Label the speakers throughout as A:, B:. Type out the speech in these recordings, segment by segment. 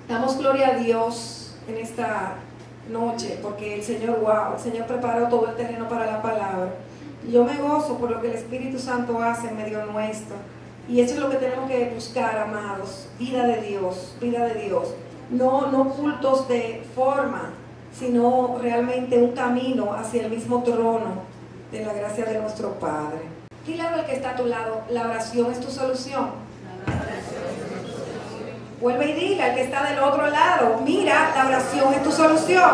A: Damos gloria a Dios en esta noche porque el Señor preparó todo el terreno para la palabra. Y yo me gozo por lo que el Espíritu Santo hace en medio nuestro. Y eso es lo que tenemos que buscar, amados. Vida de Dios, vida de Dios. No cultos de forma, sino realmente un camino hacia el mismo trono de la gracia de nuestro Padre. Dile al que está a tu lado, la oración es tu solución. Vuelve y diga al que está del otro lado, mira, la oración es tu solución.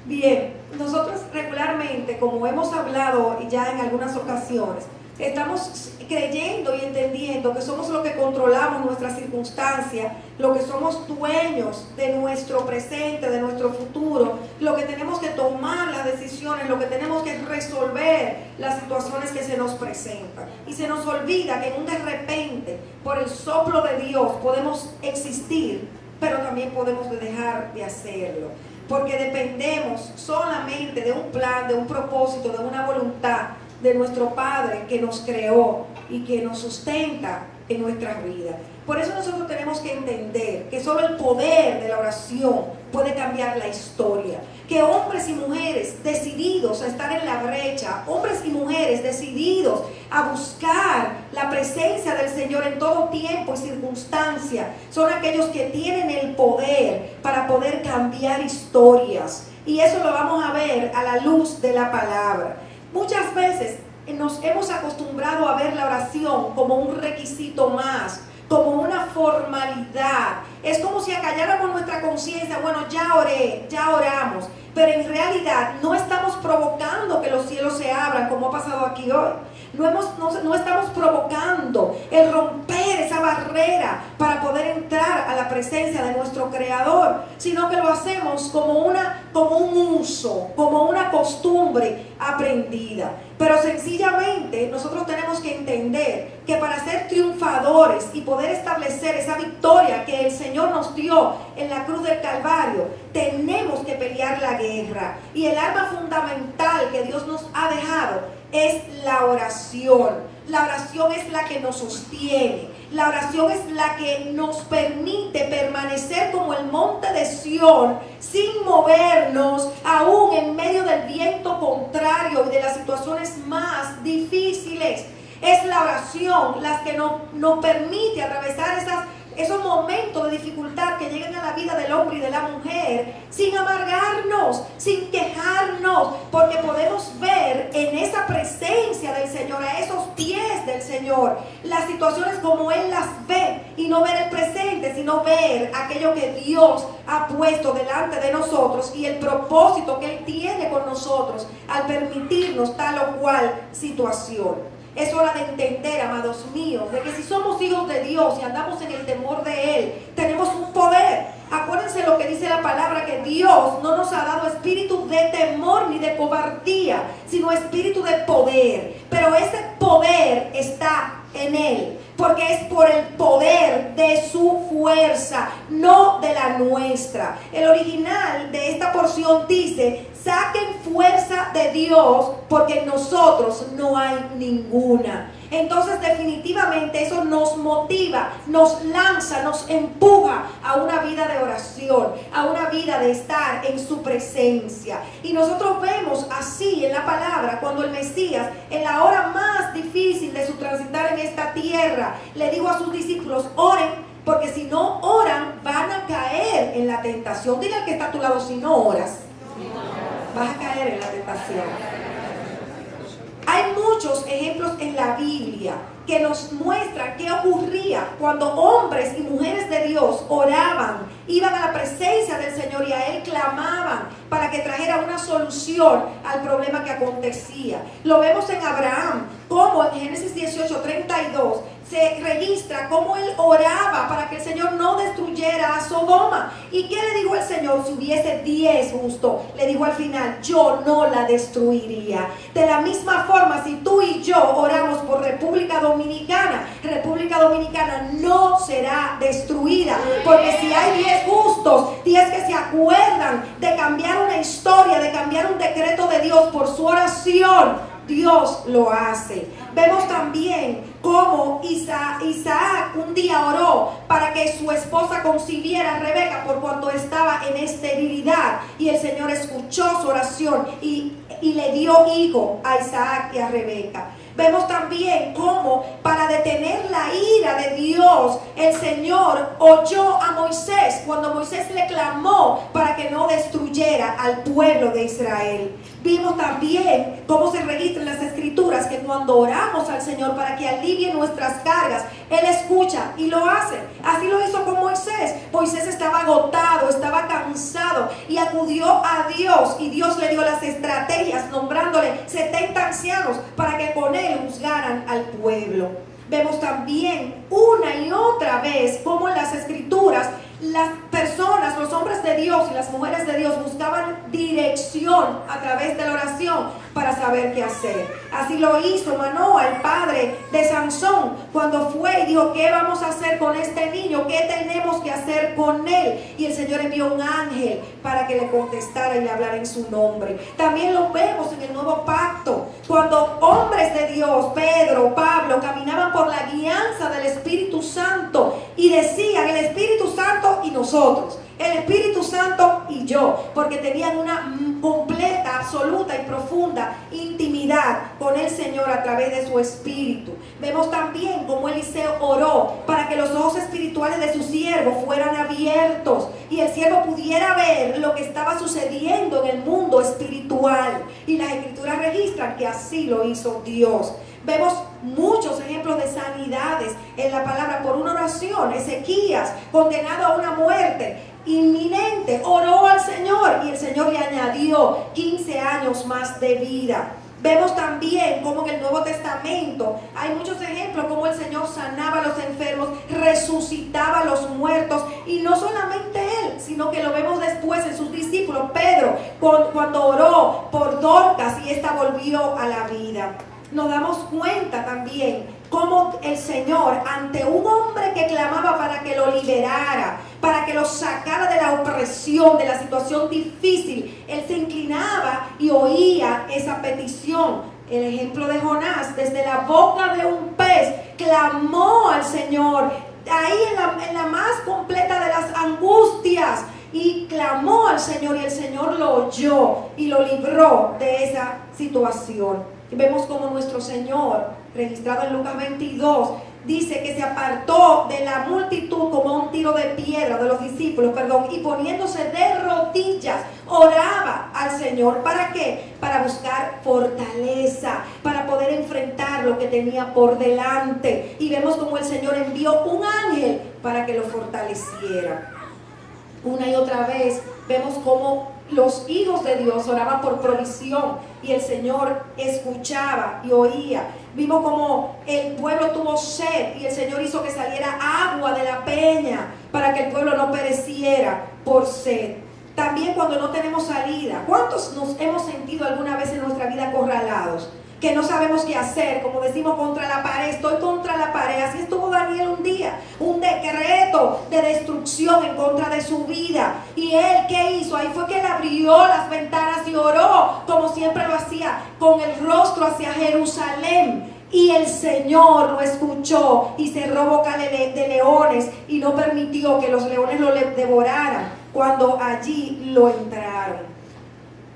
A: Bien, nosotros regularmente, como hemos hablado ya en algunas ocasiones, estamos creyendo y entendiendo que somos los que controlamos nuestras circunstancias, lo que somos dueños de nuestro presente, de nuestro futuro, lo que tenemos que tomar las decisiones, lo que tenemos que resolver las situaciones que se nos presentan. Y se nos olvida que en un de repente, por el soplo de Dios, podemos existir, pero también podemos dejar de hacerlo. Porque dependemos solamente de un plan, de un propósito, de una voluntad de nuestro Padre que nos creó y que nos sustenta en nuestras vidas. Por eso nosotros tenemos que entender que solo el poder de la oración puede cambiar la historia. Que hombres y mujeres decididos a estar en la brecha, hombres y mujeres decididos a buscar la presencia del Señor en todo tiempo y circunstancia, son aquellos que tienen el poder para poder cambiar historias. Y eso lo vamos a ver a la luz de la palabra. Muchas veces nos hemos acostumbrado a ver la oración como un requisito más, como una formalidad. Es como si acalláramos nuestra conciencia, bueno, ya oré, ya oramos, pero en realidad no estamos provocando que los cielos se abran como ha pasado aquí hoy. No estamos provocando el romper esa barrera para poder entrar a la presencia de nuestro Creador, sino que lo hacemos como un uso, como una costumbre aprendida. Pero sencillamente nosotros tenemos que entender que para ser triunfadores y poder establecer esa victoria que el Señor nos dio en la cruz del Calvario, tenemos que pelear la guerra. Y el arma fundamental que Dios nos ha dejado es la oración. La oración es la que nos sostiene. La oración es la que nos permite permanecer como el monte de Sión sin movernos, aún en medio del viento contrario y de las situaciones más difíciles. Es la oración la que nos permite atravesar esos momentos de dificultad que llegan a la vida del hombre y de la mujer sin amargarnos, sin quejarnos, porque podemos ver en esa presencia del Señor, a esos pies del Señor, las situaciones como Él las ve, y no ver el presente, sino ver aquello que Dios ha puesto delante de nosotros y el propósito que Él tiene con nosotros al permitirnos tal o cual situación. Es hora de entender, amados míos, de que si somos hijos de Dios y andamos en el temor de Él, tenemos un poder. Acuérdense lo que dice la palabra, que Dios no nos ha dado espíritu de temor ni de cobardía, sino espíritu de poder. Pero ese poder está en Él, porque es por el poder de su fuerza, no de la nuestra. El original de esta porción dice: saquen fuerza de Dios, porque en nosotros no hay ninguna. Entonces definitivamente eso nos motiva, nos lanza, nos empuja a una vida de oración, a una vida de estar en su presencia. Y nosotros vemos así en la palabra cuando el Mesías, en la hora más difícil de su transitar en esta tierra, le dijo a sus discípulos: oren, porque si no oran van a caer en la tentación. Dile al que está a tu lado: si no oras, vas a caer en la tentación. Hay muchos ejemplos en la Biblia que nos muestran qué ocurría cuando hombres y mujeres de Dios oraban, iban a la presencia del Señor y a Él clamaban para que trajera una solución al problema que acontecía. Lo vemos en Abraham, como en Génesis 18:32 se registra cómo él oraba para que el Señor no destruyera a Sodoma. ¿Y qué le dijo el Señor? Si hubiese 10 justos, le dijo al final: yo no la destruiría. De la misma forma, si tú y yo oramos por República Dominicana no será destruida, porque si hay 10 justos, 10 que se acuerdan de cambiar una historia, de cambiar un decreto de Dios por su oración, Dios lo hace. Vemos también cómo Isaac un día oró para que su esposa concibiera a Rebeca por cuanto estaba en esterilidad, y el Señor escuchó su oración y le dio hijo a Isaac y a Rebeca. Vemos también cómo para detener la ira de Dios, el Señor oyó a Moisés cuando Moisés le clamó para que no destruyera al pueblo de Israel. Vimos también cómo se registra en las Escrituras que cuando oramos al Señor para que alivie nuestras cargas, Él escucha y lo hace. Así lo hizo con Moisés. Moisés estaba agotado, estaba cansado y acudió a Dios, y Dios le dio las estrategias nombrándole 70 ancianos para que con él juzgaran al pueblo. Vemos también una y otra vez cómo en las Escrituras las personas, los hombres de Dios y las mujeres de Dios buscaban dirección a través de la oración para saber qué hacer. Así lo hizo Manoa, el padre de Sansón, cuando fue y dijo: ¿qué vamos a hacer con este niño? ¿Qué tenemos que hacer con él? Y el Señor envió un ángel para que le contestara y le hablara en su nombre. También lo vemos en el Nuevo Pacto, cuando hombres de Dios, Pedro, Pablo, caminaban por la guianza del Espíritu Santo y decían: el Espíritu Santo y nosotros, el Espíritu Santo y yo, porque tenían una completa, absoluta y profunda intimidad con el Señor a través de su Espíritu. Vemos también cómo Eliseo oró para que los ojos espirituales de su siervo fueran abiertos y el siervo pudiera ver lo que estaba sucediendo en el mundo espiritual, y las Escrituras registran que así lo hizo Dios. Vemos muchos ejemplos de sanidades en la palabra por una oración. Ezequías, condenado a una muerte inminente, oró al Señor y el Señor le añadió 15 años más de vida. Vemos también cómo en el Nuevo Testamento hay muchos ejemplos como el Señor sanaba a los enfermos, resucitaba a los muertos, y no solamente Él, sino que lo vemos después en sus discípulos. Pedro, cuando oró por Dorcas y esta volvió a la vida. Nos damos cuenta también cómo el Señor, ante un hombre que clamaba para que lo liberara, para que lo sacara de la opresión, de la situación difícil, Él se inclinaba y oía esa petición. El ejemplo de Jonás, desde la boca de un pez, clamó al Señor, ahí en la más completa de las angustias, y clamó al Señor, y el Señor lo oyó y lo libró de esa situación. Y vemos como nuestro Señor, registrado en Lucas 22, dice que se apartó de la multitud como un tiro de piedra, de los discípulos, y poniéndose de rodillas, oraba al Señor. ¿Para qué? Para buscar fortaleza, para poder enfrentar lo que tenía por delante. Y vemos como el Señor envió un ángel para que lo fortaleciera. Una y otra vez vemos cómo los hijos de Dios oraban por provisión y el Señor escuchaba y oía. Vimos como el pueblo tuvo sed y el Señor hizo que saliera agua de la peña para que el pueblo no pereciera por sed. También cuando no tenemos salida, ¿cuántos nos hemos sentido alguna vez en nuestra vida acorralados? Que no sabemos qué hacer, como decimos, contra la pared, estoy contra la pared. Así estuvo Daniel un día, un decreto de destrucción en contra de su vida. Y él, ¿qué hizo? Ahí fue que él abrió las ventanas y oró, como siempre lo hacía, con el rostro hacia Jerusalén. Y el Señor lo escuchó y cerró boca de leones y no permitió que los leones lo devoraran cuando allí lo entraron.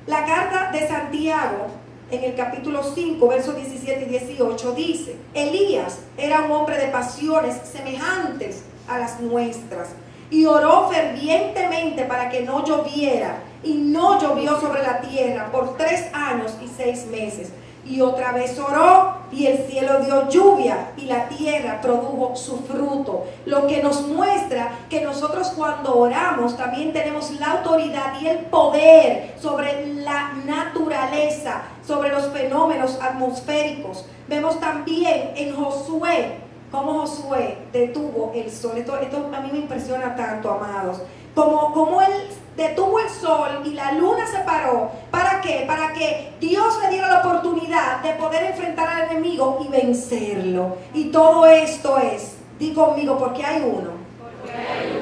A: La carta de Santiago, en el capítulo 5, versos 17 y 18, dice: Elías era un hombre de pasiones semejantes a las nuestras, y oró fervientemente para que no lloviera, y no llovió sobre la tierra por 3 años y 6 meses. Y otra vez oró, y el cielo dio lluvia, y la tierra produjo su fruto. Lo que nos muestra que nosotros cuando oramos también tenemos la autoridad y el poder sobre la naturaleza, sobre los fenómenos atmosféricos. Vemos también en Josué, cómo Josué detuvo el sol. Esto a mí me impresiona tanto, amados. Como él detuvo el sol y la luna se paró. ¿Para qué? Para que Dios le diera la oportunidad de poder enfrentar al enemigo y vencerlo. Y todo esto es, di conmigo, porque hay uno.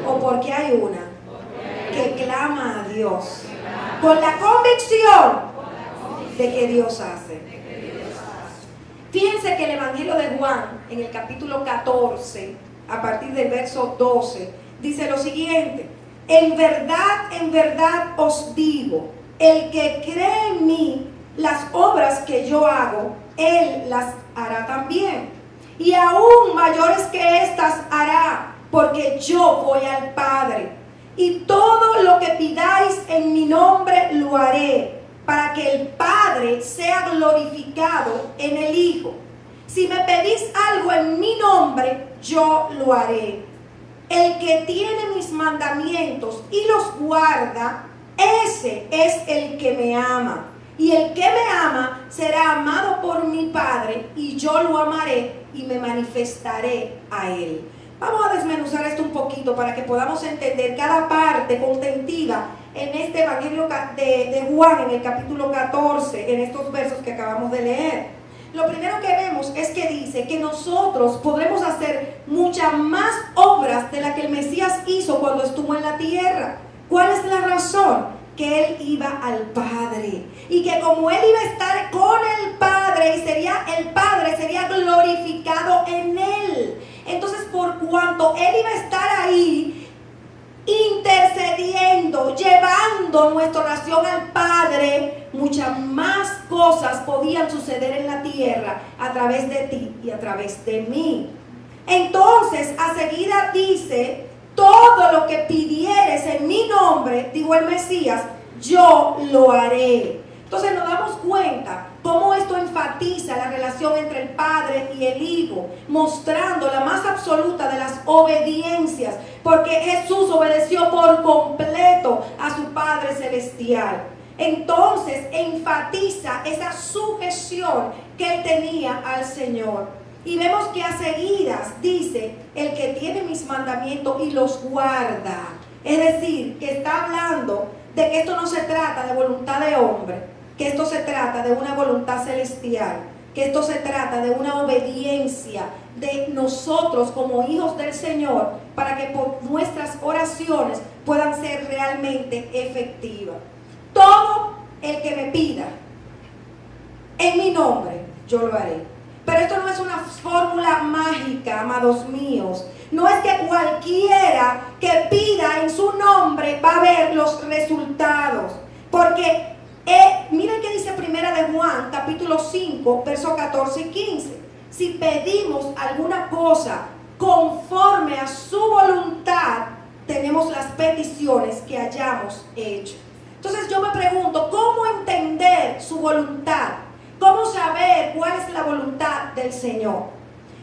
A: O porque hay una que clama a Dios con la convicción de que Dios hace. Fíjense que el Evangelio de Juan, en el capítulo 14, a partir del verso 12, dice lo siguiente: en verdad os digo, el que cree en mí, las obras que yo hago, él las hará también. Y aún mayores que estas hará, porque yo voy al Padre. Y todo lo que pidáis en mi nombre lo haré, para que el Padre sea glorificado en el Hijo. Si me pedís algo en mi nombre, yo lo haré. El que tiene mis mandamientos y los guarda, ese es el que me ama. Y el que me ama será amado por mi Padre, y yo lo amaré y me manifestaré a él. Vamos a desmenuzar esto un poquito para que podamos entender cada parte contentiva en este Evangelio de Juan, en el capítulo 14, en estos versos que acabamos de leer. Lo primero que vemos es que dice que nosotros podremos hacer muchas más obras de las que el Mesías hizo cuando estuvo en la tierra. ¿Cuál es la razón? Que él iba al Padre, y que como él iba a estar con el Padre, y el Padre sería glorificado en él. Entonces, por cuanto él iba a estar ahí intercediendo, llevando nuestra oración al Padre, muchas más cosas podían suceder en la tierra a través de ti y a través de mí. Entonces, a seguida dice: todo lo que pidieres en mi nombre, dijo el Mesías, yo lo haré. Entonces nos damos cuenta cómo esto enfatiza la relación entre el Padre y el Hijo, mostrando la más absoluta de las obediencias, porque Jesús obedeció por completo a su Padre Celestial. Entonces enfatiza esa sujeción que él tenía al Señor. Y vemos que a seguidas dice: el que tiene mis mandamientos y los guarda. Es decir, que está hablando de que esto no se trata de voluntad de hombre, que esto se trata de una voluntad celestial, que esto se trata de una obediencia de nosotros como hijos del Señor, para que por nuestras oraciones puedan ser realmente efectivas. Todo el que me pida en mi nombre, yo lo haré. Pero esto no es una fórmula mágica, amados míos. No es que cualquiera que pida en su nombre va a ver los resultados. Porque miren qué dice Primera de Juan, capítulo 5, versos 14 y 15. Si pedimos alguna cosa conforme a su voluntad, tenemos las peticiones que hayamos hecho. Entonces yo me pregunto, ¿cómo entender su voluntad? ¿Cómo saber cuál es la voluntad del Señor?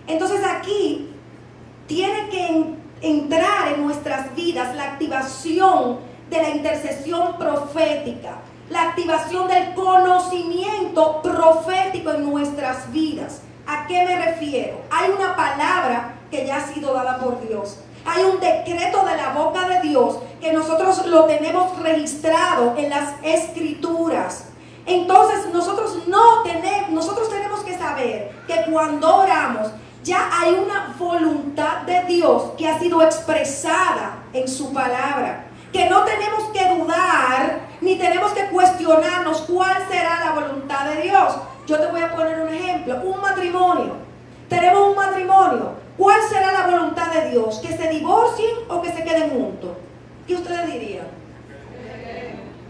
A: Entonces aquí tiene que entrar en nuestras vidas la activación de la intercesión profética, la activación del conocimiento profético en nuestras vidas. ¿A qué me refiero? Hay una palabra que ya ha sido dada por Dios. Hay un decreto de la boca de Dios que nosotros lo tenemos registrado en las Escrituras. Entonces nosotros tenemos que saber que cuando oramos ya hay una voluntad de Dios que ha sido expresada en su palabra, que no tenemos que dudar ni tenemos que cuestionarnos cuál será la voluntad de Dios. Yo te voy a poner un ejemplo: un matrimonio. Tenemos un matrimonio. ¿Cuál será la voluntad de Dios? ¿Que se divorcien o que se queden juntos? ¿Qué ustedes dirían?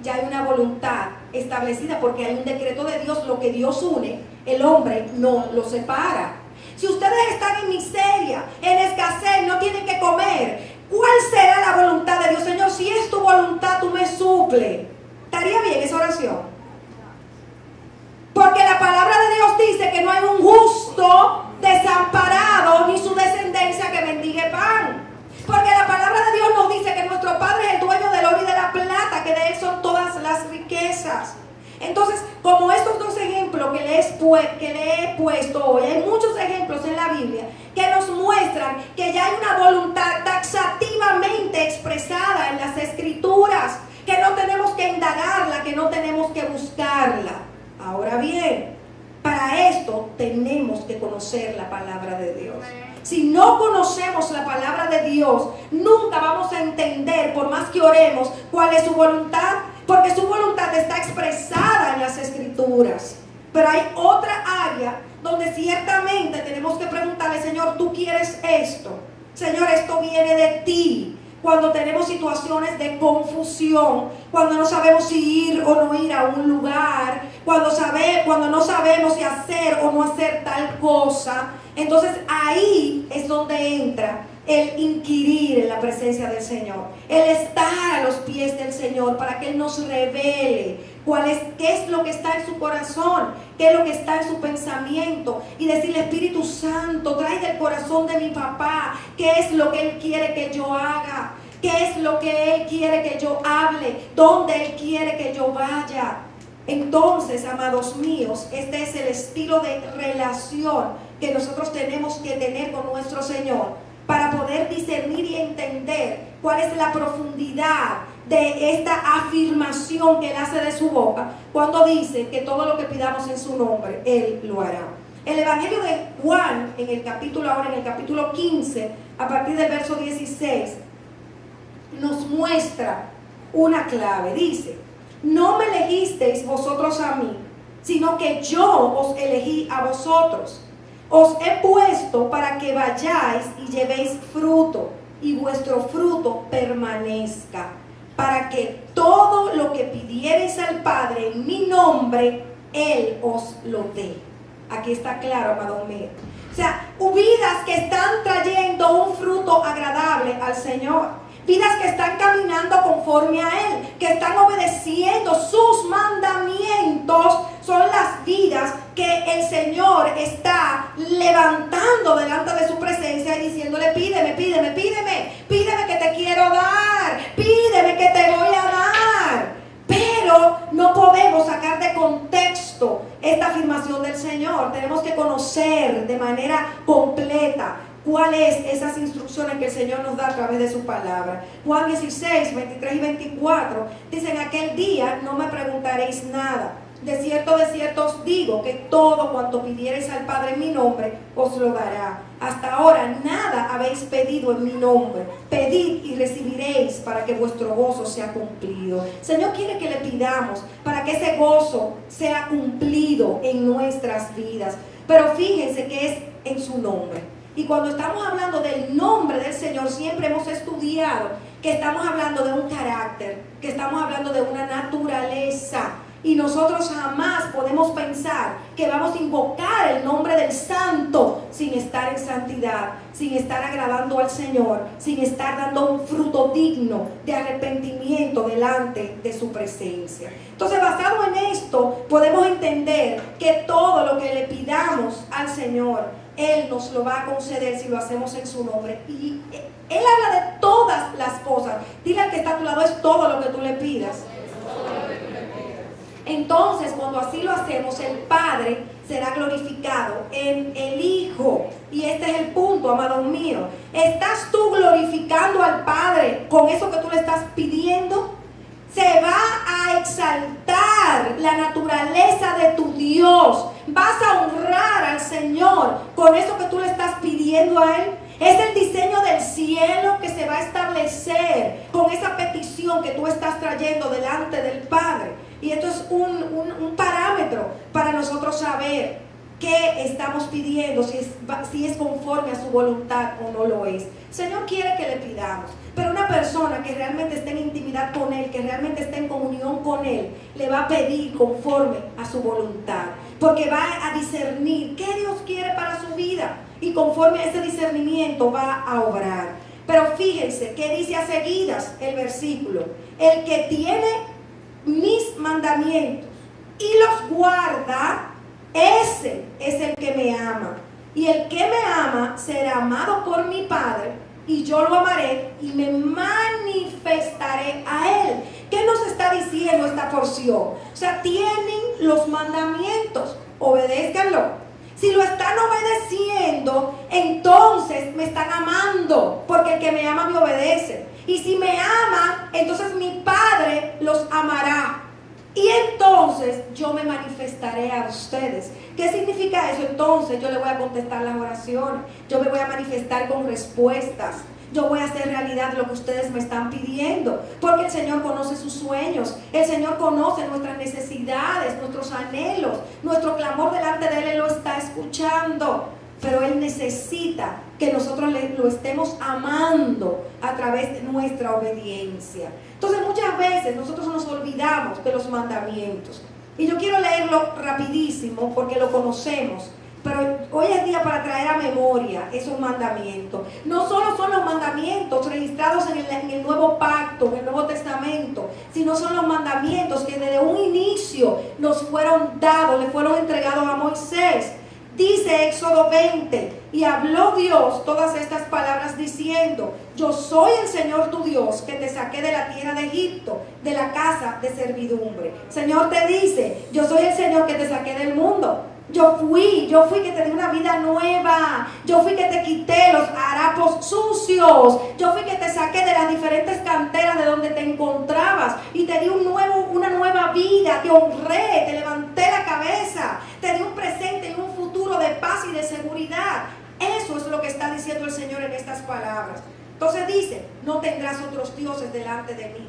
A: Ya hay una voluntad establecida, porque hay un decreto de Dios. Lo que Dios une, el hombre no lo separa. Si ustedes están en miseria, en escasez, no tienen que comer, ¿cuál será la voluntad de Dios? Señor, si es tu voluntad, tú me suples. ¿Estaría bien esa oración? Porque la palabra de Dios dice que no hay un justo desamparado, ni su descendencia que mendigue pan. Porque la palabra de Dios nos dice que nuestro Padre es el dueño del oro y de la plata, que de Él son todas las riquezas. Entonces, como estos dos ejemplos que le he puesto hoy, hay muchos ejemplos en la Biblia que nos muestran que ya hay una voluntad taxativamente expresada en las Escrituras, que no tenemos que indagarla, que no tenemos que buscarla. Ahora bien, para esto tenemos que conocer la palabra de Dios. Si no conocemos la palabra de Dios, nunca vamos a entender, por más que oremos, cuál es su voluntad, porque su voluntad está expresada en las Escrituras. Pero hay otra área donde ciertamente tenemos que preguntarle, Señor, ¿tú quieres esto? Señor, esto viene de ti. Cuando tenemos situaciones de confusión, cuando no sabemos si ir o no ir a un lugar, cuando no sabemos si hacer o no hacer tal cosa, entonces ahí es donde entra el inquirir en la presencia del Señor, el estar a los pies del Señor para que Él nos revele qué es lo que está en su corazón, qué es lo que está en su pensamiento, y decirle, Espíritu Santo, trae del corazón de mi papá, qué es lo que Él quiere que yo haga, qué es lo que Él quiere que yo hable, dónde Él quiere que yo vaya. Entonces, amados míos, este es el estilo de relación que nosotros tenemos que tener con nuestro Señor, para poder discernir y entender cuál es la profundidad de esta afirmación que Él hace de su boca cuando dice que todo lo que pidamos en su nombre, Él lo hará. El Evangelio de Juan, en el capítulo 15, a partir del verso 16, nos muestra una clave. Dice, no me elegisteis vosotros a mí, sino que yo os elegí a vosotros. Os he puesto para que vayáis y llevéis fruto, y vuestro fruto permanezca, para que todo lo que pidiereis al Padre en mi nombre, Él os lo dé. Aquí está claro, amado mío. O sea, vidas que están trayendo un fruto agradable al Señor. Vidas que están caminando conforme a Él, que están obedeciendo sus mandamientos, son las vidas que el Señor está levantando delante de su presencia y diciéndole, pídeme, pídeme, pídeme, pídeme que te quiero dar, pídeme que te voy a dar. Pero no podemos sacar de contexto esta afirmación del Señor. Tenemos que conocer de manera completa cuáles esas instrucciones que el Señor nos da a través de su palabra. Juan 16, 23 y 24 dicen, aquel día no me preguntaréis nada. De cierto os digo que todo cuanto pidiereis al Padre en mi nombre, os lo dará. Hasta ahora nada habéis pedido en mi nombre. Pedid y recibiréis para que vuestro gozo sea cumplido. El Señor quiere que le pidamos para que ese gozo sea cumplido en nuestras vidas. Pero fíjense que es en su nombre. Y cuando estamos hablando del nombre del Señor, siempre hemos estudiado que estamos hablando de un carácter, que estamos hablando de una naturaleza. Y nosotros jamás podemos pensar que vamos a invocar el nombre del Santo sin estar en santidad, sin estar agradando al Señor, sin estar dando un fruto digno de arrepentimiento delante de su presencia. Entonces, basado en esto, podemos entender que todo lo que le pidamos al Señor, Él nos lo va a conceder si lo hacemos en su nombre. Y Él habla de todas las cosas. Dile al que está a tu lado, es todo lo que tú le pidas. Entonces, cuando así lo hacemos, el Padre será glorificado en el Hijo. Y este es el punto, amados míos. ¿Estás tú glorificando al Padre con eso que tú le estás pidiendo? Se va a exaltar la naturaleza de tu Dios. Vas a honrar al Señor con eso que tú le estás pidiendo a Él. Es el diseño del cielo que se va a establecer con esa petición que tú estás trayendo delante del Padre. Y esto es un parámetro para nosotros saber qué estamos pidiendo, si es conforme a su voluntad o no lo es. El Señor quiere que le pidamos, pero una persona que realmente esté en intimidad con Él, que realmente esté en comunión con Él, le va a pedir conforme a su voluntad, porque va a discernir qué Dios quiere para su vida y conforme a ese discernimiento va a obrar. Pero fíjense que dice a seguidas el versículo: el que tiene mis mandamientos y los guarda, ese es el que me ama. Y el que me ama será amado por mi Padre, y yo lo amaré y me manifestaré a Él. ¿Qué nos está diciendo esta porción? O sea, tienen los mandamientos, obedézcanlo. Si lo están obedeciendo, entonces me están amando, porque el que me ama me obedece. Y si me ama, entonces mi Padre los amará. Y entonces yo me manifestaré a ustedes. ¿Qué significa eso? Entonces yo le voy a contestar las oraciones. Yo me voy a manifestar con respuestas. yo voy a hacer realidad lo que ustedes me están pidiendo, porque el Señor conoce sus sueños, el Señor conoce nuestras necesidades, nuestros anhelos, nuestro clamor delante de Él lo está escuchando, pero Él necesita que nosotros lo estemos amando a través de nuestra obediencia. Entonces muchas veces nosotros nos olvidamos de los mandamientos, y yo quiero leerlo rapidísimo porque lo conocemos, pero hoy es día para traer a memoria esos mandamientos. No solo son los mandamientos registrados en el Nuevo Pacto, en el Nuevo Testamento, sino son los mandamientos que desde un inicio nos fueron dados, le fueron entregados a Moisés. Dice Éxodo 20, y habló Dios todas estas palabras diciendo: yo soy el Señor tu Dios, que te saqué de la tierra de Egipto, de la casa de servidumbre. Señor te dice: yo soy el Señor que te saqué del mundo. Yo fui que te di una vida nueva. Yo fui que te quité los harapos sucios. Yo fui que te saqué de las diferentes canteras de donde te encontrabas y te di una nueva vida. Te honré, te levanté la cabeza, te di un presente y un futuro de paz y de seguridad. Eso es lo que está diciendo el Señor en estas palabras. Entonces dice: no tendrás otros dioses delante de mí.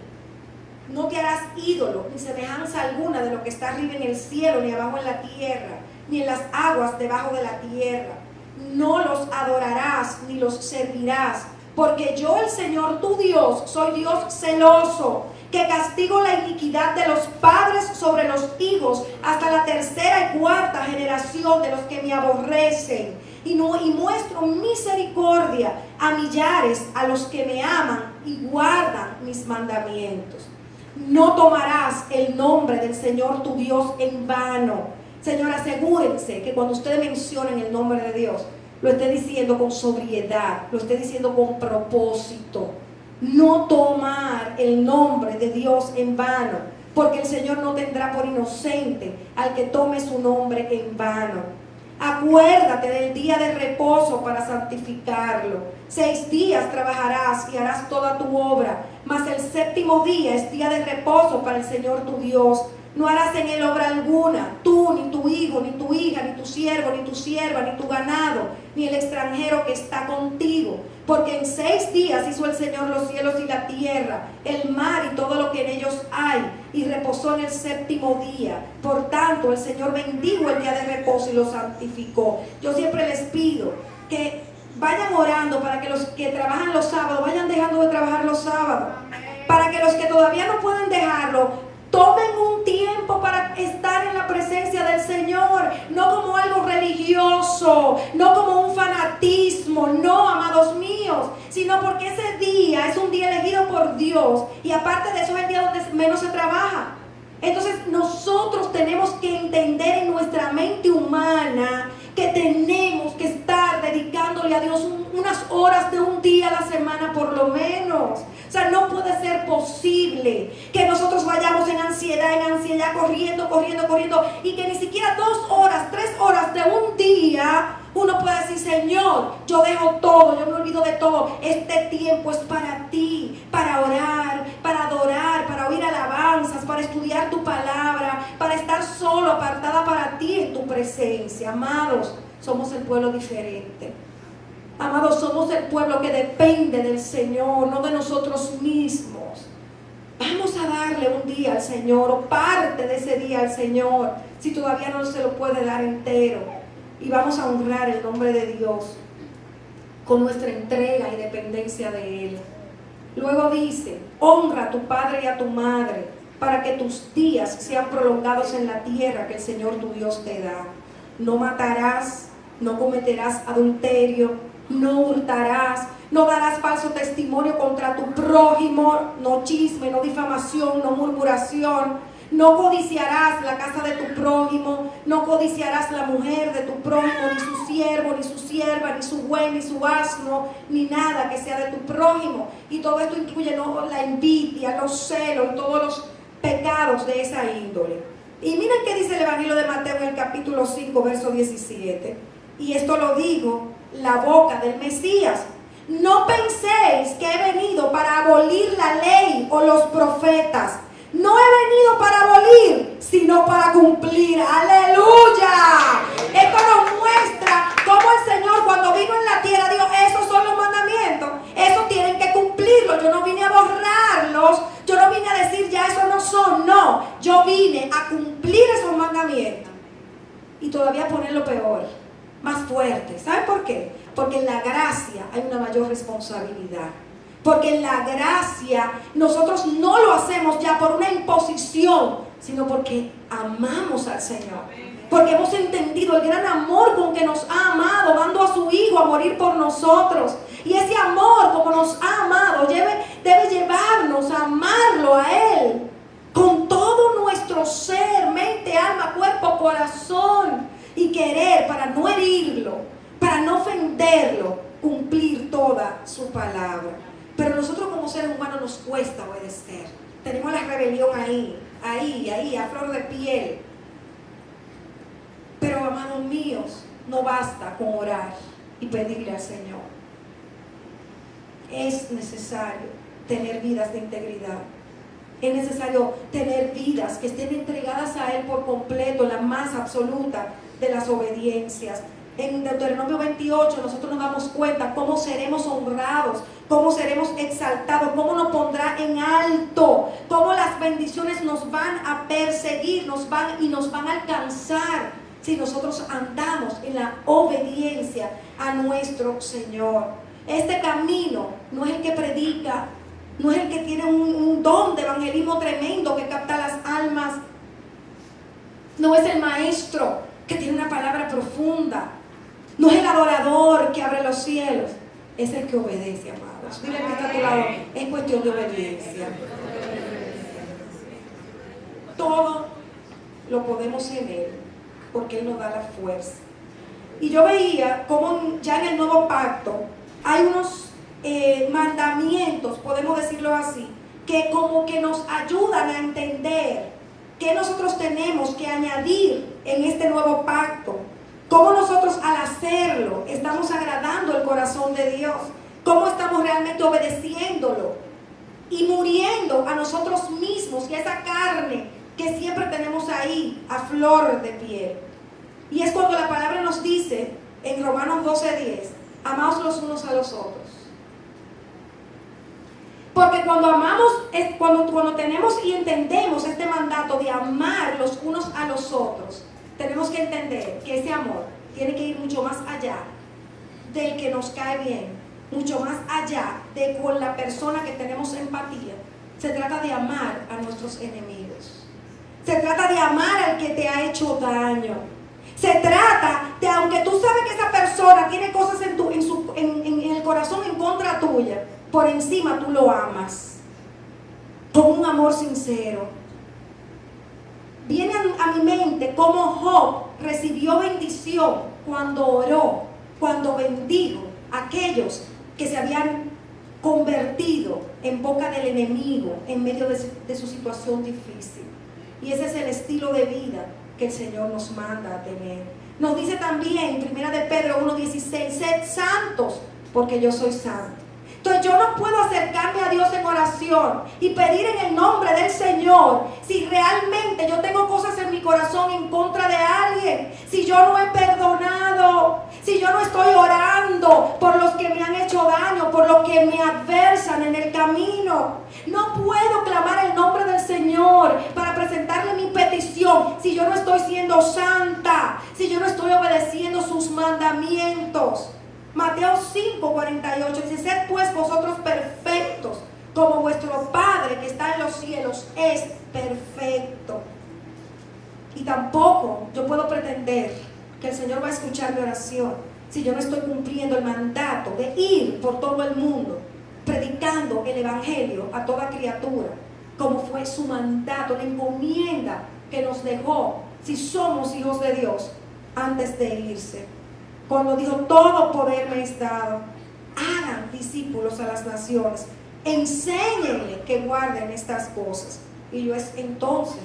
A: No te harás ídolo, ni semejanza alguna de lo que está arriba en el cielo, ni abajo en la tierra, ni en las aguas debajo de la tierra. No los adorarás, ni los servirás, porque yo, el Señor tu Dios, soy Dios celoso, que castigo la iniquidad de los padres sobre los hijos hasta la tercera y cuarta generación de los que me aborrecen, y muestro misericordia a millares, a los que me aman y guardan mis mandamientos. No tomarás el nombre del Señor tu Dios en vano. Señor, asegúrense que cuando ustedes mencionen el nombre de Dios, lo esté diciendo con sobriedad, lo esté diciendo con propósito. No tomar el nombre de Dios en vano, porque el Señor no tendrá por inocente al que tome su nombre en vano. Acuérdate del día de reposo para santificarlo. 6 días trabajarás y harás toda tu obra, mas el 7º día es día de reposo para el Señor tu Dios. No harás en él obra alguna, tú, ni tu hijo, ni tu hija, ni tu siervo, ni tu sierva, ni tu ganado, ni el extranjero que está contigo. Porque en 6 días hizo el Señor los cielos y la tierra, el mar y todo lo que en ellos hay, y reposó en el 7º día. Por tanto, el Señor bendijo el día de reposo y lo santificó. Yo siempre les pido que vayan orando para que los que trabajan los sábados vayan dejando de trabajar los sábados. Para que los que todavía no pueden dejarlo, tomen un tiempo para estar en la presencia del Señor, no como algo religioso, no como un fanatismo, no, amados míos, sino porque ese día es un día elegido por Dios, y aparte de eso es el día donde menos se trabaja. Entonces nosotros tenemos que entender en nuestra mente humana que tenemos que estar dedicándole a Dios unas horas de un día a la semana por lo menos. O sea, no puede ser posible que nosotros vayamos en ansiedad, corriendo, y que ni siquiera 2 horas, 3 horas de un día uno pueda decir: Señor, yo dejo todo, yo me olvido de todo. Este tiempo es para ti, para orar, para adorar, para oír alabanzas, para estudiar tu palabra, para estar solo, apartada para ti en tu presencia. Amados, somos el pueblo diferente. Amados, somos el pueblo que depende del Señor, no de nosotros mismos. Vamos a darle un día al Señor, o parte de ese día al Señor, si todavía no se lo puede dar entero. Y vamos a honrar el nombre de Dios con nuestra entrega y dependencia de Él. Luego dice: honra a tu padre y a tu madre, para que tus días sean prolongados en la tierra que el Señor tu Dios te da. No matarás, no cometerás adulterio, no hurtarás, no darás falso testimonio contra tu prójimo, no chisme, no difamación, no murmuración. No codiciarás la casa de tu prójimo, no codiciarás la mujer de tu prójimo, ni su siervo, ni su sierva, ni su buey, ni su asno, ni nada que sea de tu prójimo. Y todo esto incluye la envidia, los celos y todos los pecados de esa índole. Y miren qué dice el Evangelio de Mateo en el capítulo 5, verso 17. Y esto lo dijo la boca del Mesías: no penséis que he venido para abolir la ley o los profetas. No he venido para abolir, sino para cumplir. ¡Aleluya! Esto nos muestra cómo el Señor, cuando vino en la tierra, dijo: esos son los mandamientos, eso tiene Dios. Yo no vine a decir ya eso no son, no. Yo vine a cumplir esos mandamientos y todavía ponerlo peor, más fuerte. ¿Saben por qué? Porque en la gracia hay una mayor responsabilidad. Porque en la gracia nosotros no lo hacemos ya por una imposición, sino porque amamos al Señor. Porque hemos entendido el gran amor con que nos ha amado, dando a su Hijo a morir por nosotros. Y ese amor, como nos ha amado, debe llevarnos a amarlo a Él con todo nuestro ser, mente, alma, cuerpo, corazón, y querer, para no herirlo, para no ofenderlo, cumplir toda su palabra. Pero nosotros como seres humanos nos cuesta obedecer. Tenemos la rebelión ahí, a flor de piel. Pero, amados míos, no basta con orar y pedirle al Señor. Es necesario tener vidas de integridad. Es necesario tener vidas que estén entregadas a Él por completo, la más absoluta de las obediencias. En Deuteronomio 28 nosotros nos damos cuenta cómo seremos honrados, cómo seremos exaltados, cómo nos pondrá en alto, cómo las bendiciones nos van a perseguir, nos van a alcanzar si nosotros andamos en la obediencia a nuestro Señor. Este camino no es el que predica, no es el que tiene un don de evangelismo tremendo que capta las almas, no es el maestro que tiene una palabra profunda, no es el adorador que abre los cielos, es el que obedece, amados. Dile que está a tu lado, es cuestión de obediencia. Todo lo podemos en Él, porque Él nos da la fuerza. Y yo veía como ya en el nuevo pacto hay unos mandamientos, podemos decirlo así, que como que nos ayudan a entender qué nosotros tenemos que añadir en este nuevo pacto. Cómo nosotros al hacerlo estamos agradando el corazón de Dios. Cómo estamos realmente obedeciéndolo y muriendo a nosotros mismos y a esa carne que siempre tenemos ahí a flor de piel. Y es cuando la palabra nos dice en Romanos 12:10, amaos los unos a los otros. Porque cuando amamos, cuando tenemos y entendemos este mandato de amar los unos a los otros, tenemos que entender que ese amor tiene que ir mucho más allá del que nos cae bien, mucho más allá de con la persona que tenemos empatía. Se trata de amar a nuestros enemigos. Se trata de amar al que te ha hecho daño. Se trata de, aunque tú sabes que esa persona tiene cosas en el corazón en contra tuya, por encima tú lo amas con un amor sincero. Viene a mi mente cómo Job recibió bendición cuando oró, cuando bendijo a aquellos que se habían convertido en boca del enemigo en medio de su situación difícil. Y ese es el estilo de vida que el Señor nos manda a tener. Nos dice también en 1 de Pedro 1:16, sed santos porque yo soy santo. Entonces yo no puedo acercarme a Dios en oración y pedir en el nombre del Señor si realmente yo tengo cosas en mi corazón en contra de alguien, si yo no he perdonado, si yo no estoy orando por los que me han hecho daño, por los que me adversan en el camino. No puedo clamar el nombre del Señor para presentarle mi petición si yo no estoy siendo santa, si yo no estoy obedeciendo sus mandamientos. Mateo 5:48 dice, sed pues vosotros perfectos, como vuestro Padre que está en los cielos es perfecto. Y tampoco yo puedo pretender que el Señor va a escuchar mi oración si yo no estoy cumpliendo el mandato de ir por todo el mundo predicando el evangelio a toda criatura, como fue su mandato, la encomienda que nos dejó si somos hijos de Dios antes de irse. Cuando dijo, todo poder me es dado, hagan discípulos a las naciones, enséñenle que guarden estas cosas. Y entonces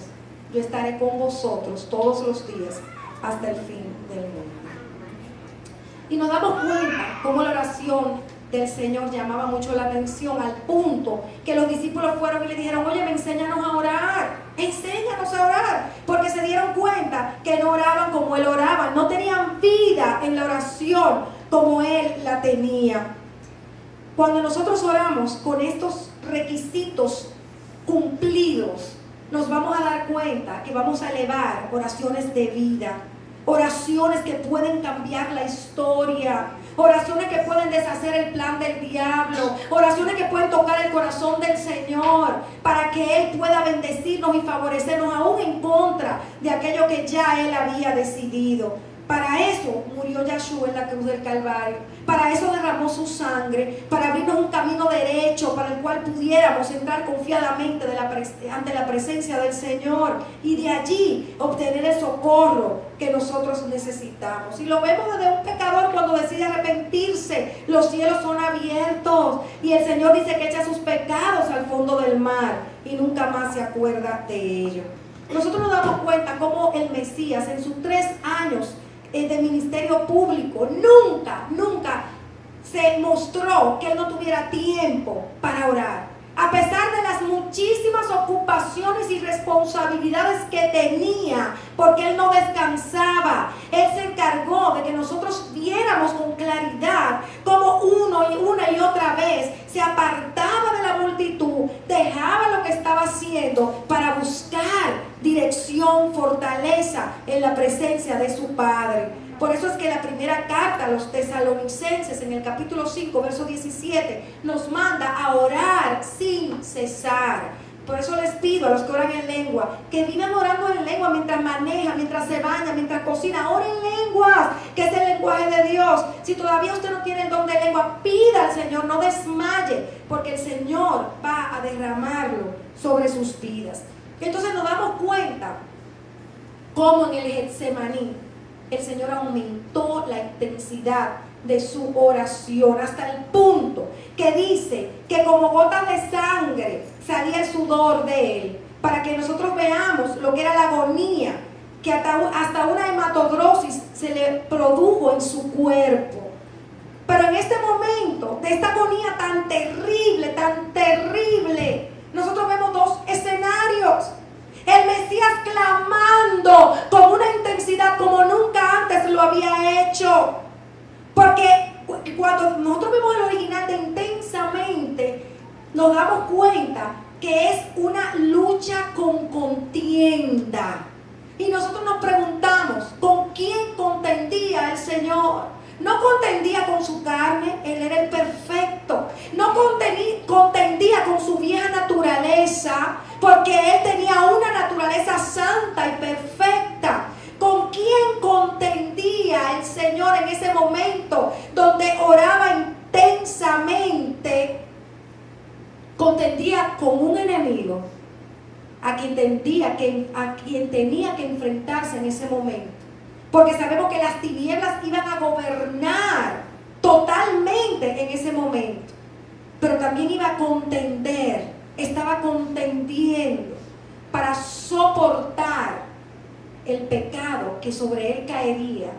A: yo estaré con vosotros todos los días hasta el fin del mundo. Y nos damos cuenta cómo la oración del Señor llamaba mucho la atención, al punto que los discípulos fueron y le dijeron, oye, enséñanos a orar. Enséñanos a orar, porque se dieron cuenta que no oraban como Él oraba, no tenían vida en la oración como Él la tenía. Cuando nosotros oramos con estos requisitos cumplidos, nos vamos a dar cuenta que vamos a elevar oraciones de vida, oraciones que pueden cambiar la historia, oraciones que pueden deshacer el plan del diablo, oraciones que pueden tocar el corazón del Señor para que Él pueda bendecirnos y favorecernos aún en contra de aquello que ya Él había decidido. Para eso murió Yahshua en la cruz del Calvario. Para eso derramó su sangre, para abrirnos un camino derecho para el cual pudiéramos entrar confiadamente ante la presencia del Señor y de allí obtener el socorro que nosotros necesitamos. Y lo vemos desde un pecador cuando decide arrepentirse. Los cielos son abiertos y el Señor dice que echa sus pecados al fondo del mar y nunca más se acuerda de ello. Nosotros nos damos cuenta cómo el Mesías en sus 3 años de ministerio público nunca se mostró que Él no tuviera tiempo para orar. A pesar de las muchísimas ocupaciones y responsabilidades que tenía, porque Él no descansaba, Él se encargó de que nosotros viéramos con claridad cómo una y otra vez se apartaba de la multitud, dejaba lo que estaba haciendo para buscar dirección, fortaleza en la presencia de su Padre. Por eso es que la primera carta a los tesalonicenses en el capítulo 5, verso 17, nos manda a orar sin cesar. Por eso les pido a los que oran en lengua, que vivan orando en lengua mientras manejan, mientras se bañan, mientras cocina. Oren en lenguas, que es el lenguaje de Dios. Si todavía usted no tiene el don de lengua, pida al Señor, no desmaye, porque el Señor va a derramarlo sobre sus vidas. Entonces nos damos cuenta cómo en el Getsemaní el Señor aumentó la intensidad de su oración hasta el punto que dice que como gotas de sangre salía el sudor de Él, para que nosotros veamos lo que era la agonía, que hasta una hematodrosis se le produjo en su cuerpo. Pero en este momento de esta agonía tan terrible, nosotros vemos 2 escenarios. El Mesías clamando con una intensidad como nunca antes lo había hecho. Porque cuando nosotros vemos el original de intensamente, nos damos cuenta que es una lucha con contienda. Y nosotros nos preguntamos, ¿con quién contendía el Señor? No contendía con su carne, Él era el perfecto. No contendía con su vieja naturaleza, porque Él tenía una naturaleza santa y perfecta. ¿Con quién contendía el Señor en ese momento donde oraba intensamente? Contendía con un enemigo a quien tenía que enfrentarse en ese momento. Porque sabemos que las tinieblas iban a gobernar totalmente en ese momento. Pero también iba a contender, estaba contendiendo para soportar el pecado que sobre él caería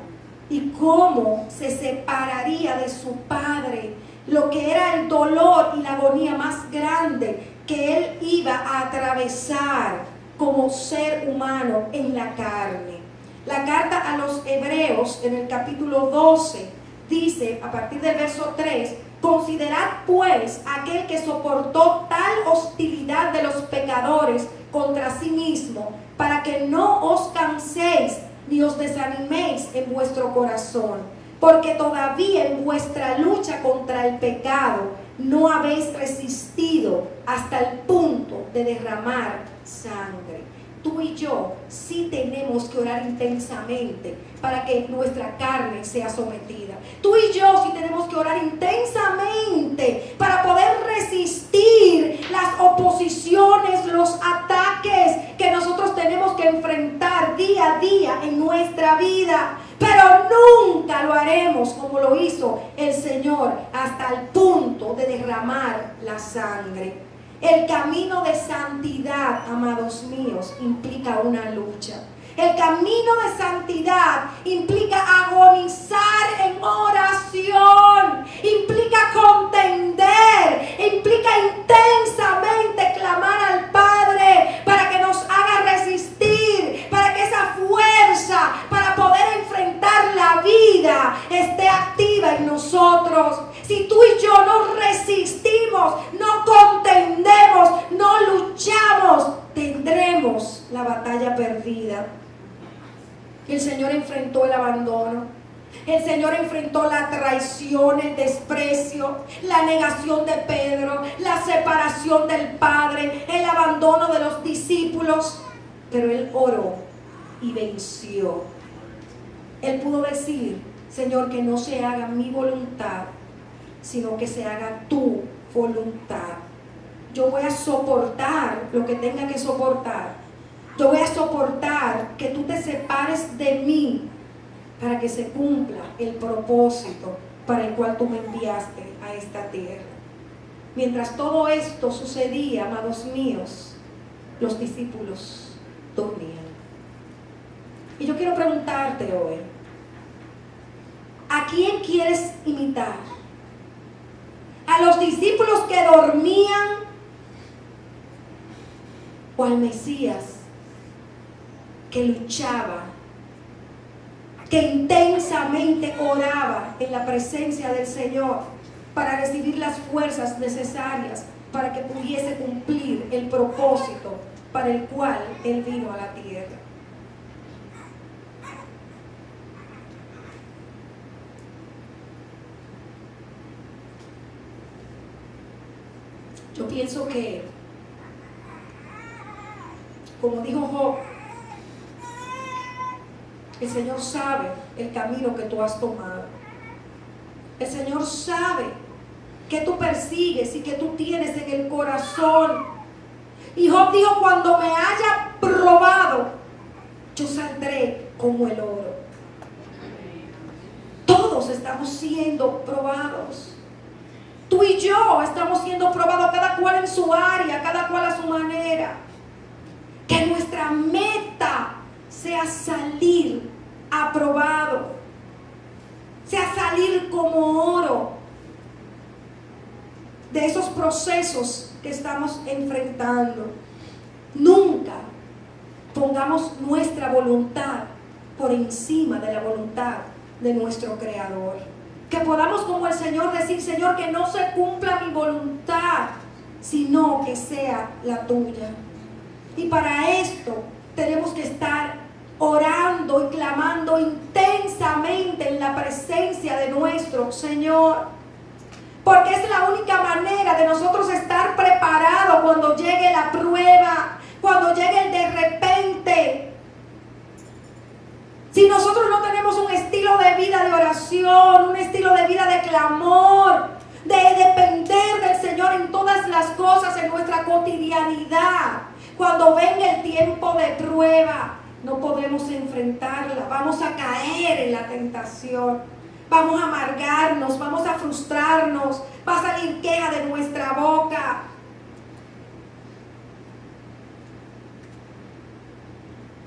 A: y cómo se separaría de su Padre, lo que era el dolor y la agonía más grande que él iba a atravesar como ser humano en la carne. La carta a los Hebreos en el capítulo 12 dice, a partir del verso 3, considerad pues aquel que soportó tal hostilidad de los pecadores contra sí mismo, para que no os canséis ni os desaniméis en vuestro corazón, porque todavía en vuestra lucha contra el pecado no habéis resistido hasta el punto de derramar sangre. Tú y yo sí tenemos que orar intensamente para que nuestra carne sea sometida. Tú y yo sí tenemos que orar intensamente para poder resistir las oposiciones, los ataques que nosotros tenemos que enfrentar día a día en nuestra vida. Pero nunca lo haremos como lo hizo el Señor hasta el punto de derramar la sangre. El camino de santidad, amados míos, implica una lucha. El camino de santidad implica agonizar en oración, implica contender, implica intensamente clamar al Padre para que nos haga resistir, para que esa fuerza para poder enfrentar la vida esté activa en nosotros. Si tú y yo no resistimos, no contendemos, no luchamos, la batalla perdida. El Señor enfrentó el abandono. El Señor enfrentó la traición, el desprecio, la negación de Pedro, la separación del Padre, el abandono de los discípulos. Pero Él oró y venció. Él pudo decir: Señor, que no se haga mi voluntad, sino que se haga tu voluntad. Yo voy a soportar lo que tenga que soportar. Yo voy a soportar que tú te separes de mí para que se cumpla el propósito para el cual tú me enviaste a esta tierra. Mientras todo esto sucedía, amados míos, los discípulos dormían. Y yo quiero preguntarte hoy, ¿a quién quieres imitar? ¿A los discípulos que dormían o al Mesías que luchaba, que intensamente oraba en la presencia del Señor para recibir las fuerzas necesarias para que pudiese cumplir el propósito para el cual Él vino a la tierra? Yo pienso que, como dijo Job, el Señor sabe el camino que tú has tomado. El Señor sabe que tú persigues y que tú tienes en el corazón. Y Job dijo: cuando me haya probado, yo saldré como el oro. Todos estamos siendo probados. Tú y yo estamos siendo probados, cada cual en su área, cada cual a su manera. Que nuestra meta sea salir aprobado, sea salir como oro de esos procesos que estamos enfrentando. Nunca pongamos nuestra voluntad por encima de la voluntad de nuestro Creador. Que podamos, como el Señor, decir: Señor, que no se cumpla mi voluntad, sino que sea la tuya. Y para esto tenemos que estar orando y clamando intensamente en la presencia de nuestro Señor, porque es la única manera de nosotros estar preparados cuando llegue la prueba, cuando llegue el de repente. Si nosotros no tenemos un estilo de vida de oración, un estilo de vida de clamor, de depender del Señor en todas las cosas, en nuestra cotidianidad, cuando venga el tiempo de prueba, no podemos enfrentarla. Vamos a caer en la tentación, vamos a amargarnos, vamos a frustrarnos, va a salir queja de nuestra boca.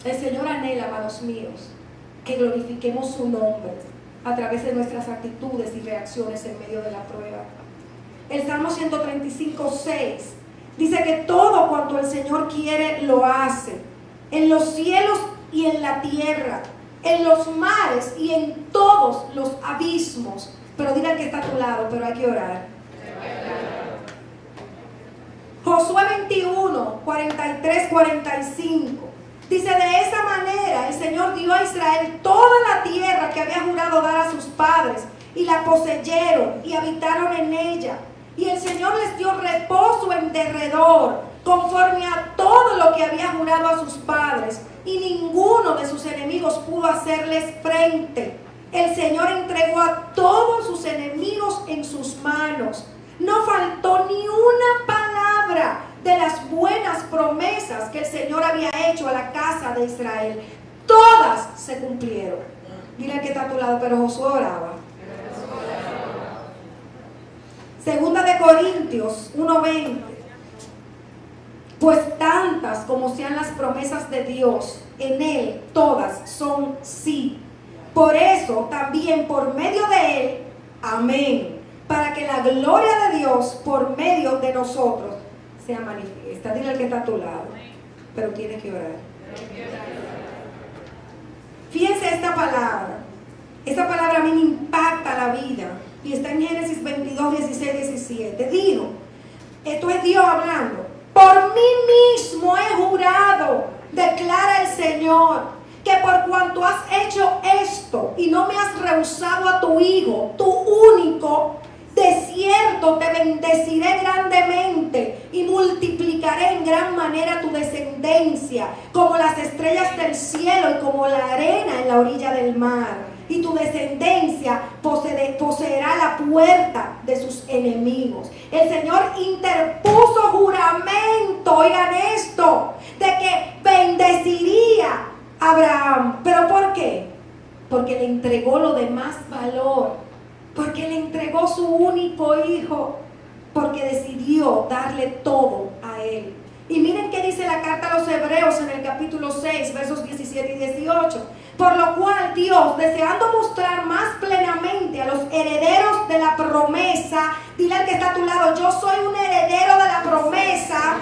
A: El Señor anhela, amados míos, que glorifiquemos su nombre a través de nuestras actitudes y reacciones en medio de la prueba. El Salmo 135:6 dice que todo cuanto el Señor quiere lo hace, en los cielos y en la tierra, en los mares y en todos los abismos. Pero dile al que está a tu lado: pero hay que orar. Josué 21, 43, 45 dice: de esa manera el Señor dio a Israel toda la tierra que había jurado dar a sus padres, y la poseyeron y habitaron en ella. Y el Señor les dio reposo en derredor, conforme a todo lo que había jurado a sus padres, y ninguno de sus enemigos pudo hacerles frente. El Señor entregó a todos sus enemigos en sus manos. No faltó ni una palabra de las buenas promesas que el Señor había hecho a la casa de Israel. Todas se cumplieron. Dile al que está a tu lado: pero Josué oraba. Segunda de Corintios 1:20. Pues tantas como sean las promesas de Dios, en Él todas son sí. Por eso también por medio de Él, amén, para que la gloria de Dios por medio de nosotros sea manifiesta. Dile al que está a tu lado: pero tienes que orar. Fíjense esta palabra. Esta palabra a mí me impacta la vida. Y está en Génesis 22, 16, 17. Dijo, esto es Dios hablando: por mí mismo he jurado declara el Señor, que por cuanto has hecho esto y no me has rehusado a tu hijo, tu único, de cierto te bendeciré grandemente y multiplicaré en gran manera tu descendencia, como las estrellas del cielo y como la arena en la orilla del mar. Y tu descendencia poseerá la puerta de sus enemigos. El Señor interpuso juramento, oigan esto, de que bendeciría a Abraham. ¿Pero por qué? Porque le entregó lo de más valor, porque le entregó su único hijo, porque decidió darle todo a él. Y miren qué dice la carta a los Hebreos en el capítulo 6, versos 17 y 18. Por lo cual Dios, deseando mostrar más plenamente a los herederos de la promesa, dile al que está a tu lado, yo soy un heredero de la promesa,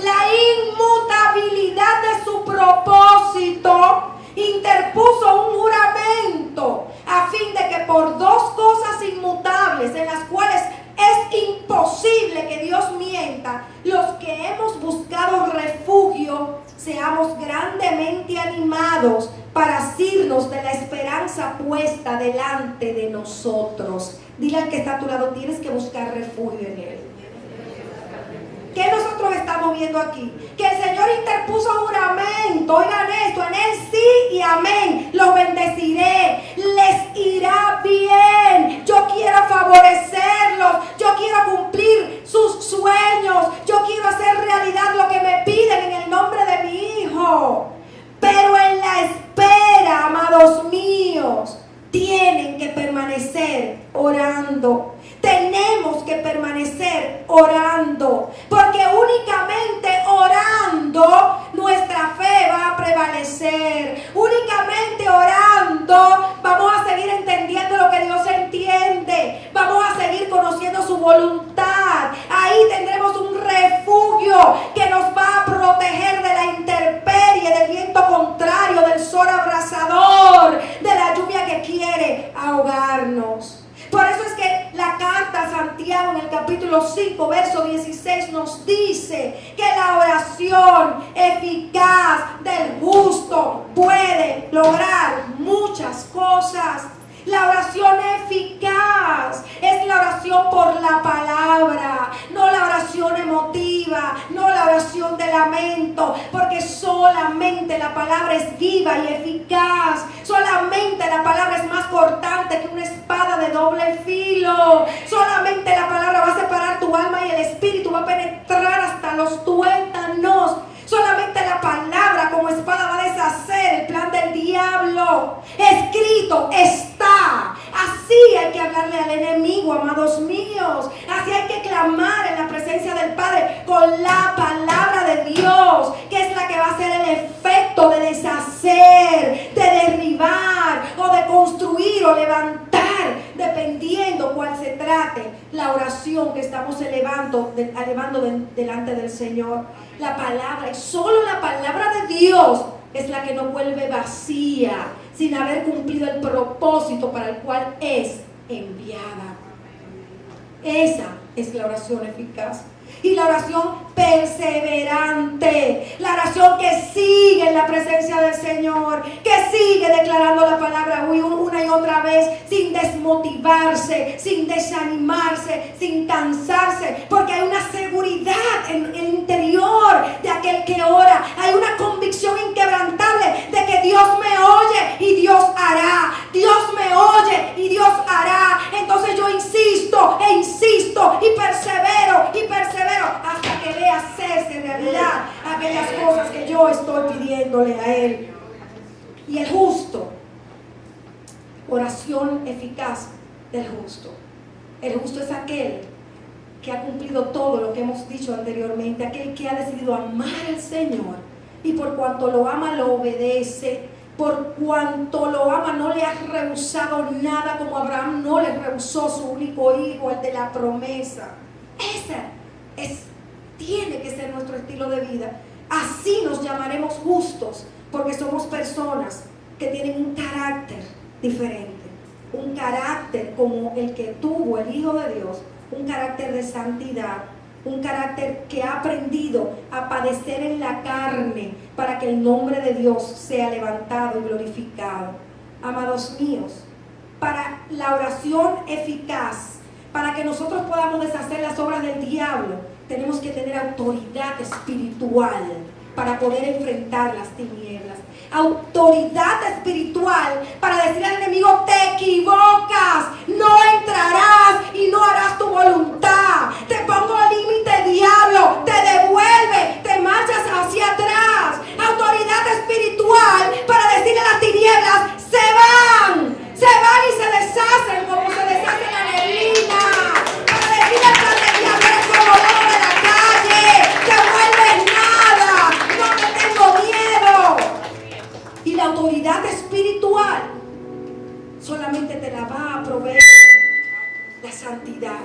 A: la inmutabilidad de su propósito, interpuso un juramento a fin de que por dos cosas inmutables en las cuales es imposible que Dios mienta, los que hemos buscado refugio seamos grandemente animados para asirnos de la esperanza puesta delante de nosotros. Dile al que está a tu lado, tienes que buscar refugio en Él. ¿Qué nosotros estamos viendo aquí? Que el Señor interpuso juramento. Oigan esto, en Él sí y amén. Los bendeciré, les irá bien. Yo quiero favorecerlos, yo quiero cumplir sus sueños, yo quiero hacer realidad lo que me piden en el nombre de mi Hijo. Pero en la espera, amados míos, tienen que permanecer orando. Tenemos que permanecer orando, porque únicamente orando nuestra fe va a prevalecer. Únicamente orando vamos a seguir entendiendo lo que Dios entiende. Vamos a seguir conociendo su voluntad. Ahí tendremos un refugio que nos va a proteger de la intemperie, del viento contrario, del sol abrasador, de la lluvia que quiere ahogarnos. Por eso es que la carta a Santiago en el capítulo 5, verso 16 nos dice que la oración eficaz del justo puede lograr muchas cosas. La oración eficaz es la oración por la palabra, no la oración emotiva, no la oración de lamento, porque solamente la palabra es viva y eficaz. Solamente la palabra es más cortante que una espada de doble filo. Solamente la palabra va a separar tu alma y el espíritu, va a penetrar hasta los tuétanos. Solamente la palabra como espada va a deshacer el plan del diablo. Escrito está. Así hay que hablarle al enemigo, amados míos. Así hay que clamar en la presencia del Padre con la palabra de Dios, que es la que va a hacer el efecto de deshacer, de derribar o de construir o levantar, dependiendo cuál se trate la oración que estamos elevando delante del Señor. La palabra, y solo la palabra de Dios es la que no vuelve vacía sin haber cumplido el propósito para el cual es enviada. Esa es la oración eficaz. Y la oración perseverante, la oración que sigue en la presencia del Señor, que sigue declarando la palabra una y otra vez, sin desmotivarse, sin desanimarse, sin cansarse, porque hay una seguridad en el interior de aquel que ora. Hay una convicción inquebrantable de que Dios me oye y Dios hará. Dios me oye y Dios hará. Entonces yo insisto e insisto y persevero hasta que vea hacerse realidad aquellas cosas que yo estoy pidiéndole a Él. Y el justo, oración eficaz del justo. El justo es aquel que ha cumplido todo lo que hemos dicho anteriormente, aquel que ha decidido amar al Señor y por cuanto lo ama lo obedece. Por cuanto lo ama no le ha rehusado nada, como Abraham no le rehusó su único hijo, el de la promesa. Tiene que ser nuestro estilo de vida. Así nos llamaremos justos, porque somos personas que tienen un carácter diferente, un carácter como el que tuvo el Hijo de Dios, un carácter de santidad, un carácter que ha aprendido a padecer en la carne para que el nombre de Dios sea levantado y glorificado. Amados míos, para la oración eficaz, para que nosotros podamos deshacer las obras del diablo, tenemos que tener autoridad espiritual para poder enfrentar las tinieblas. Autoridad espiritual para decir al enemigo: te equivocas, no entrarás y no harás tu voluntad. Te pongo límite, diablo, te devuelve, te marchas hacia atrás. Autoridad espiritual para decirle a las tinieblas: se van y se deshacen como se deshace la neblina. Para decirle al plan del diablo: eres como lobo de la calle, te vuelves nada, no te tengo miedo. Y la autoridad espiritual solamente te la va a proveer la santidad.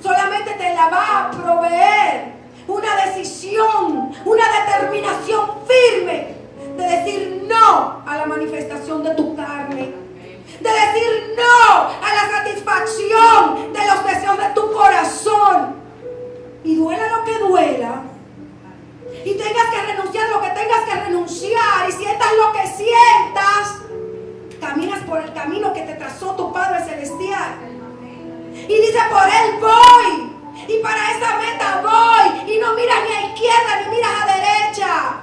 A: Solamente te la va a proveer una decisión, una determinación firme de decir no a la manifestación de tu carne, de decir no a la satisfacción de los deseos de tu corazón. Y duela lo que duela, y tengas que renunciar lo que tengas que renunciar, y sientas lo que sientas, caminas por el camino que te trazó tu Padre Celestial. Y dice: por él voy, y para esa meta voy, y no miras ni a izquierda ni miras a derecha,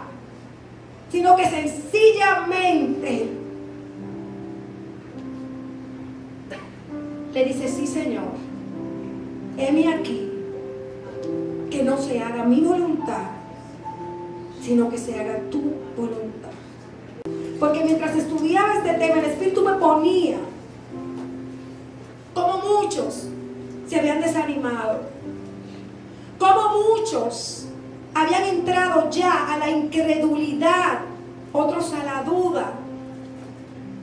A: sino que sencillamente le dice: sí, Señor, heme aquí, que no se haga mi voluntad, sino que se haga tu voluntad. Porque mientras estudiaba este tema, el Espíritu me ponía como muchos se habían desanimado, como muchos habían entrado ya a la incredulidad, otros a la duda,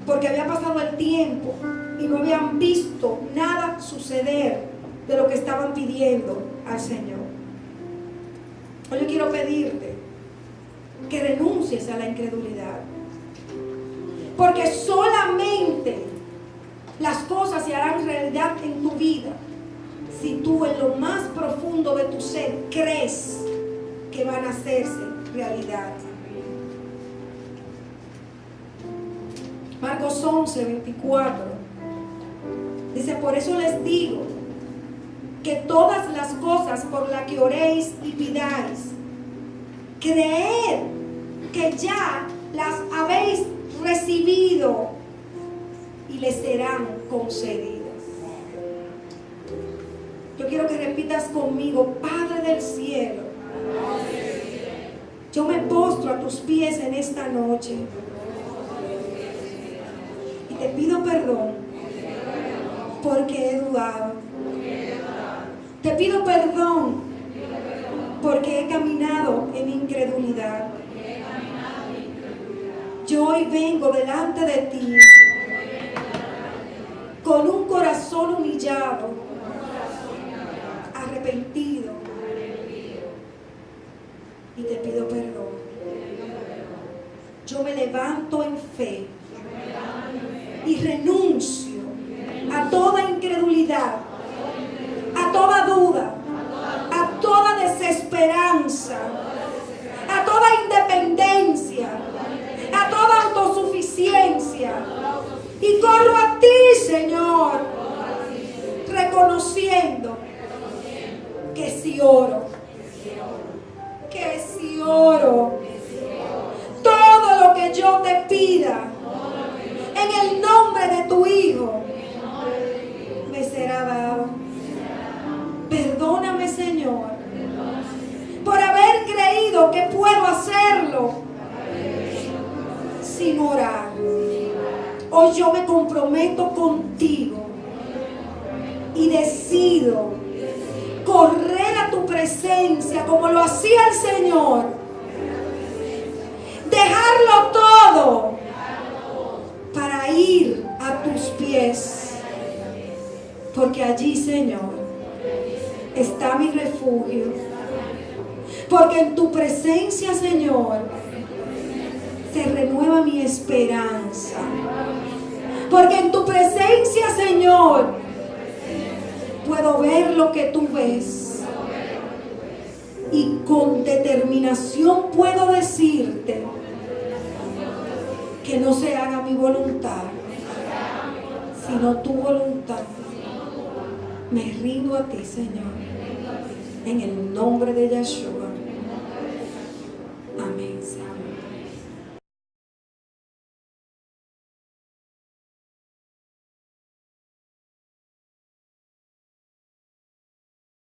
A: porque había pasado el tiempo y no habían visto nada suceder de lo que estaban pidiendo al Señor. Hoy yo quiero pedirte que renuncies a la incredulidad, porque solamente las cosas se harán realidad en tu vida si tú en lo más profundo de tu ser crees que van a hacerse realidad. Marcos 11:24 dice: por eso les digo que todas las cosas por las que oréis y pidáis, creed que ya las habéis recibido y les serán concedidas. Yo quiero que repitas conmigo: Padre del cielo, yo me postro a tus pies en esta noche y te pido perdón porque he dudado. Te pido perdón porque he caminado en incredulidad. Yo hoy vengo delante de ti con un corazón humillado, arrepentido, y te pido perdón. Yo me levanto en fe y renuncio a toda incredulidad, a toda duda, a toda desesperanza, a toda independencia, a toda autosuficiencia, y corro a ti, Señor, reconociendo que si oro, todo lo que yo te pida en el nombre de tu Hijo me será dado. Perdóname, Señor, por haber creído que puedo hacerlo sin orar. Hoy yo me comprometo contigo y decido correr a tu presencia como lo hacía el Señor. Dejarlo todo para ir a tus pies. Porque allí, Señor, está mi refugio. Porque en tu presencia, Señor, se renueva mi esperanza. Porque en tu presencia, Señor, puedo ver lo que tú ves. Y con determinación puedo decirte que no se haga mi voluntad, sino tu voluntad. Me rindo a ti, Señor, en el nombre de Yeshua.